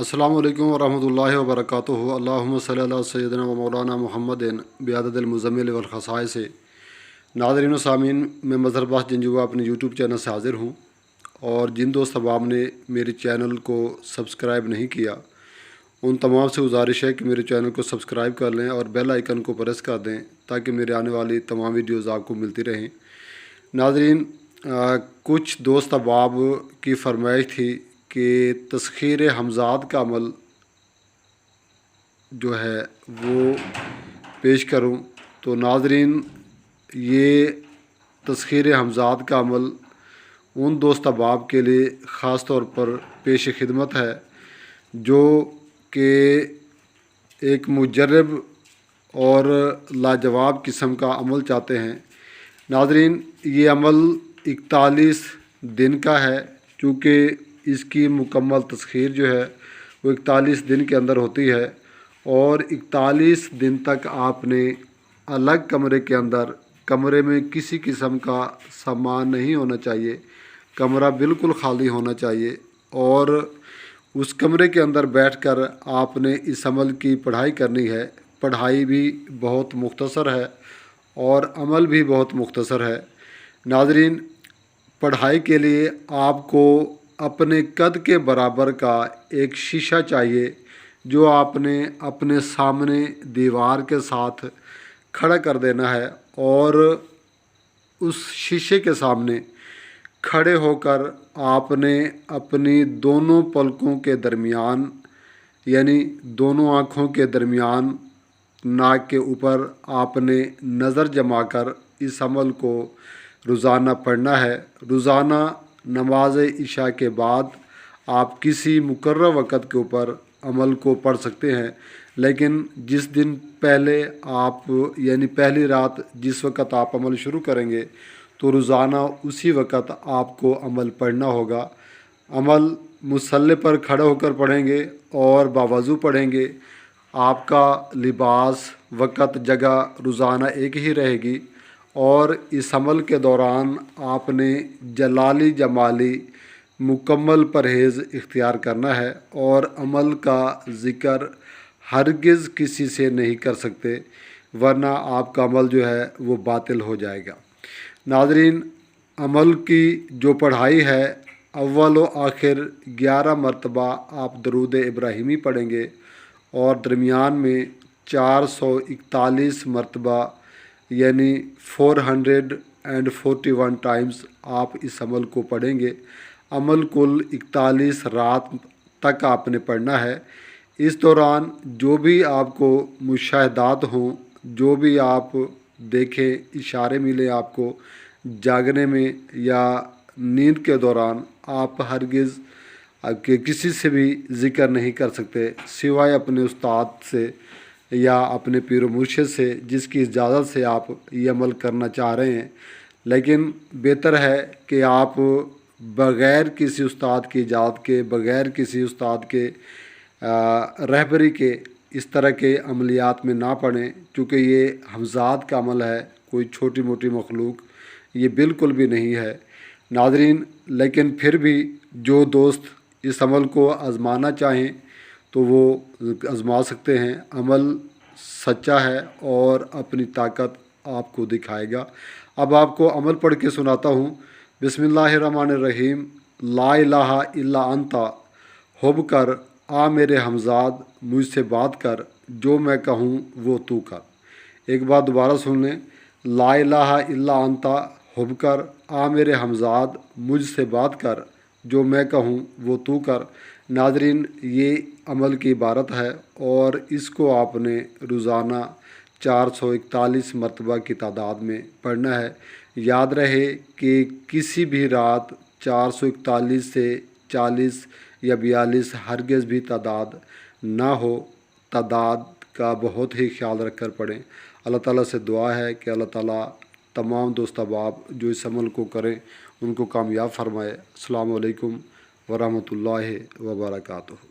السلام علیکم ورحمۃ اللہ وبرکاتہ۔ اللہم صلی علی سیدنا و مولانا محمد بعدد المزمل والخصائص۔ ناظرین و سامعین، میں مظہر عباس جنجوعہ اپنے یوٹیوب چینل سے حاضر ہوں، اور جن دوست احباب نے میرے چینل کو سبسکرائب نہیں کیا ان تمام سے گزارش ہے کہ میرے چینل کو سبسکرائب کر لیں اور بیل آئیکن کو پریس کر دیں تاکہ میرے آنے والی تمام ویڈیوز آپ کو ملتی رہیں۔ ناظرین، کچھ دوست احباب کی فرمائش تھی کہ تسخیر حمزات کا عمل جو ہے وہ پیش کروں، تو ناظرین یہ تسخیر حمزات کا عمل ان دوست احباب کے لیے خاص طور پر پیش خدمت ہے جو کہ ایک مجرب اور لاجواب قسم کا عمل چاہتے ہیں۔ ناظرین، یہ عمل 41 دن کا ہے، چونکہ اس کی مکمل تسخیر جو ہے وہ 41 دن کے اندر ہوتی ہے، اور 41 دن تک آپ نے الگ کمرے کے اندر، کمرے میں کسی قسم کا سامان نہیں ہونا چاہیے، کمرہ بالکل خالی ہونا چاہیے، اور اس کمرے کے اندر بیٹھ کر آپ نے اس عمل کی پڑھائی کرنی ہے۔ پڑھائی بھی بہت مختصر ہے اور عمل بھی بہت مختصر ہے۔ ناظرین، پڑھائی کے لیے آپ کو اپنے قد کے برابر کا ایک شیشہ چاہیے جو آپ نے اپنے سامنے دیوار کے ساتھ کھڑا کر دینا ہے، اور اس شیشے کے سامنے کھڑے ہو کر آپ نے اپنی دونوں پلکوں کے درمیان، یعنی دونوں آنکھوں کے درمیان، ناک کے اوپر آپ نے نظر جما کر اس عمل کو روزانہ پڑھنا ہے۔ روزانہ نماز عشاء کے بعد آپ کسی مقررہ وقت کے اوپر عمل کو پڑھ سکتے ہیں، لیکن جس دن پہلے آپ، یعنی پہلی رات جس وقت آپ عمل شروع کریں گے تو روزانہ اسی وقت آپ کو عمل پڑھنا ہوگا۔ عمل مصلی پر کھڑے ہو کر پڑھیں گے اور باوضو پڑھیں گے۔ آپ کا لباس، وقت، جگہ روزانہ ایک ہی رہے گی، اور اس عمل کے دوران آپ نے جلالی جمالی مکمل پرہیز اختیار کرنا ہے، اور عمل کا ذکر ہرگز کسی سے نہیں کر سکتے، ورنہ آپ کا عمل جو ہے وہ باطل ہو جائے گا۔ ناظرین، عمل کی جو پڑھائی ہے، اول و آخر 11 مرتبہ آپ درود ابراہیمی پڑھیں گے، اور درمیان میں 441 مرتبہ، یعنی 441 ٹائمز آپ اس عمل کو پڑھیں گے۔ عمل کل 41 رات تک آپ نے پڑھنا ہے۔ اس دوران جو بھی آپ کو مشاہدات ہوں، جو بھی آپ دیکھیں، اشارے ملے آپ کو جاگنے میں یا نیند کے دوران، آپ ہرگز کہ کسی سے بھی ذکر نہیں کر سکتے سوائے اپنے استاد سے یا اپنے پیر و مرشد سے، جس کی اجازت سے آپ یہ عمل کرنا چاہ رہے ہیں۔ لیکن بہتر ہے کہ آپ بغیر کسی استاد کی اجازت کے، بغیر کسی استاد کے رہبری کے اس طرح کے عملیات میں نہ پڑیں، کیونکہ یہ حمزات کا عمل ہے، کوئی چھوٹی موٹی مخلوق یہ بالکل بھی نہیں ہے۔ ناظرین، لیکن پھر بھی جو دوست اس عمل کو آزمانا چاہیں تو وہ آزما سکتے ہیں۔ عمل سچا ہے اور اپنی طاقت آپ کو دکھائے گا۔ اب آپ کو عمل پڑھ کے سناتا ہوں۔ بسم اللہ الرحمن الرحیم۔ لا الہ الا انت، ہوب کر آ میرے حمزاد، مجھ سے بات کر، جو میں کہوں وہ تو کر۔ ایک بار دوبارہ سن لیں۔ لا الہ الا انت، ہوب کر آ میرے حمزاد، مجھ سے بات کر، جو میں کہوں وہ تو کر۔ ناظرین، یہ عمل کی عبارت ہے، اور اس کو آپ نے روزانہ 441 مرتبہ کی تعداد میں پڑھنا ہے۔ یاد رہے کہ کسی بھی رات 441 سے 40 یا 42 ہرگز بھی تعداد نہ ہو۔ تعداد کا بہت ہی خیال رکھ کر پڑھیں۔ اللہ تعالیٰ سے دعا ہے کہ اللہ تعالیٰ تمام دوست احباب جو اس عمل کو کریں ان کو کامیاب فرمائے۔ السلام علیکم ورحمۃ اللہ وبرکاتہ۔